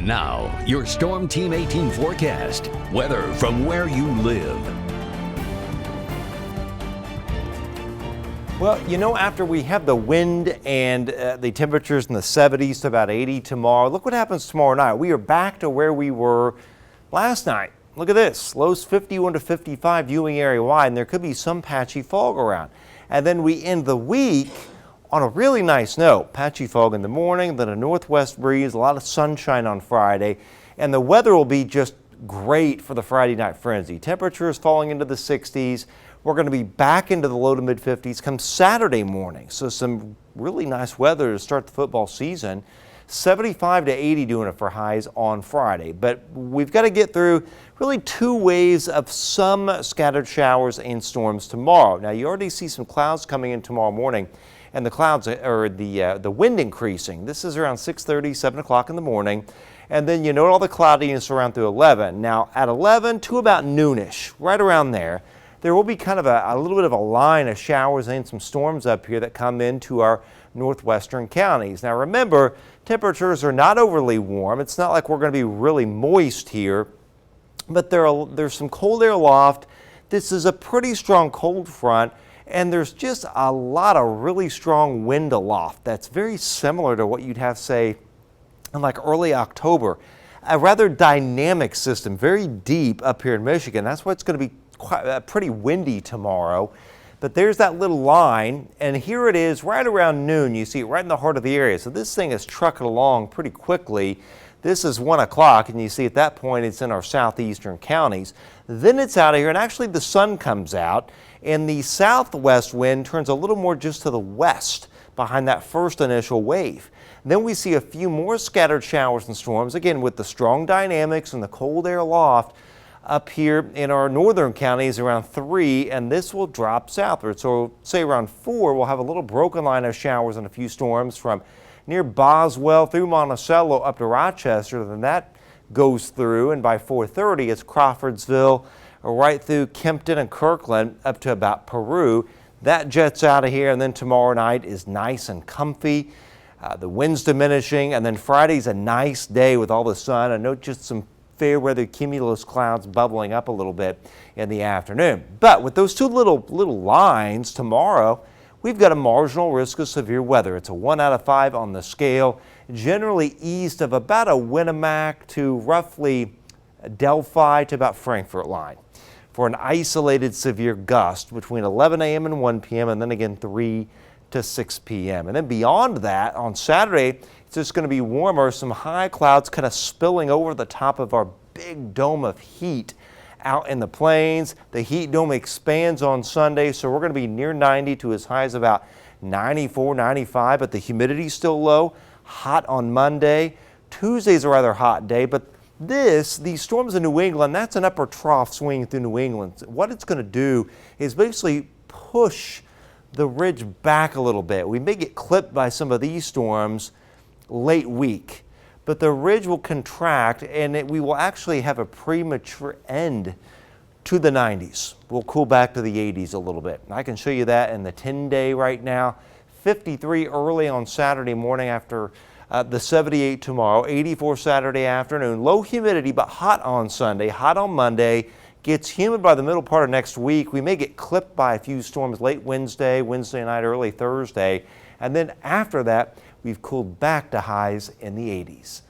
Now, your Storm Team 18 forecast. Weather from where you live. Well, you know, after we have the wind and the temperatures in the 70s to about 80 tomorrow, look what happens tomorrow night. We are back to where we were last night. Look at this, lows 51 to 55 viewing area wide, and there could be some patchy fog around. And then we end the week on a really nice note. Patchy fog in the morning, then a northwest breeze, a lot of sunshine on Friday, and the weather will be just great for the Friday night frenzy. Temperatures falling into the 60s. We're going to be back into the low to mid 50s come Saturday morning. So some really nice weather to start the football season. 75 to 80 doing it for highs on Friday. But we've got to get through really 2 waves of some scattered showers and storms tomorrow. Now you already see some clouds coming in tomorrow morning, and the clouds or the wind increasing. This is around 6:30, 7 o'clock in the morning. And then you note all the cloudiness around through 11. Now at 11 to about noonish, right around there, there will be kind of a little bit of a line of showers and some storms up here that come into our northwestern counties. Now remember, temperatures are not overly warm. It's not like we're going to be really moist here, but there's some cold air aloft. This is a pretty strong cold front, and there's just a lot of really strong wind aloft. That's very similar to what you'd have, say, in like early October. A rather dynamic system, very deep up here in Michigan. That's why it's going to be pretty windy tomorrow. But there's that little line, and here it is right around noon. You see it right in the heart of the area. So this thing is trucking along pretty quickly. This is 1 o'clock, and you see at that point it's in our southeastern counties. Then it's out of here, and actually the sun comes out, and the southwest wind turns a little more just to the west behind that first initial wave. Then we see a few more scattered showers and storms, again with the strong dynamics and the cold air aloft up here in our northern counties around 3, and this will drop southward. So say around 4, we'll have a little broken line of showers and a few storms from near Boswell through Monticello up to Rochester. Then that goes through, and by 4:30 it's Crawfordsville right through Kempton and Kirkland up to about Peru. That jets out of here, and then tomorrow night is nice and comfy. The wind's diminishing, and then Friday's a nice day with all the sun. I note just some fair weather cumulus clouds bubbling up a little bit in the afternoon. But with those two little lines tomorrow, we've got a marginal risk of severe weather. It's a 1 out of 5 on the scale, generally east of about a Winnemac to roughly Delphi to about Frankfurt line, for an isolated severe gust between 11 a.m. and 1 p.m. and then again 3 to 6 p.m. And then beyond that, on Saturday, it's just going to be warmer. Some high clouds kind of spilling over the top of our big dome of heat out in the plains. The heat dome expands on Sunday, so we're going to be near 90 to as high as about 94, 95, but the humidity's still low. Hot on Monday. Tuesday's a rather hot day, but these storms in New England, that's an upper trough swinging through New England. What it's going to do is basically push the ridge back a little bit. We may get clipped by some of these storms late week, but the ridge will contract, and we will actually have a premature end to the 90s. We'll cool back to the 80s a little bit. I can show you that in the 10-day right now. 53 early on Saturday morning after the 78 tomorrow, 84 Saturday afternoon. Low humidity, but hot on Sunday, hot on Monday. Gets humid by the middle part of next week. We may get clipped by a few storms late Wednesday night, early Thursday. And then after that, we've cooled back to highs in the 80s.